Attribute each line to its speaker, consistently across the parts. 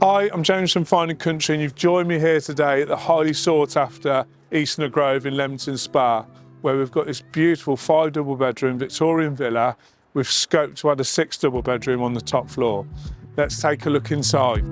Speaker 1: Hi, I'm James from Fine & Country and you've joined me here today at the highly sought after Eastnor Grove in Leamington Spa, where we've got this beautiful 5 double bedroom Victorian villa with scope to add a 6 double bedroom on the top floor. Let's take a look inside.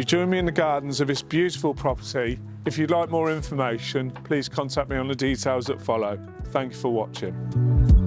Speaker 1: You join me in the gardens of this beautiful property. If you'd like more information, please contact me on the details that follow. Thank you for watching.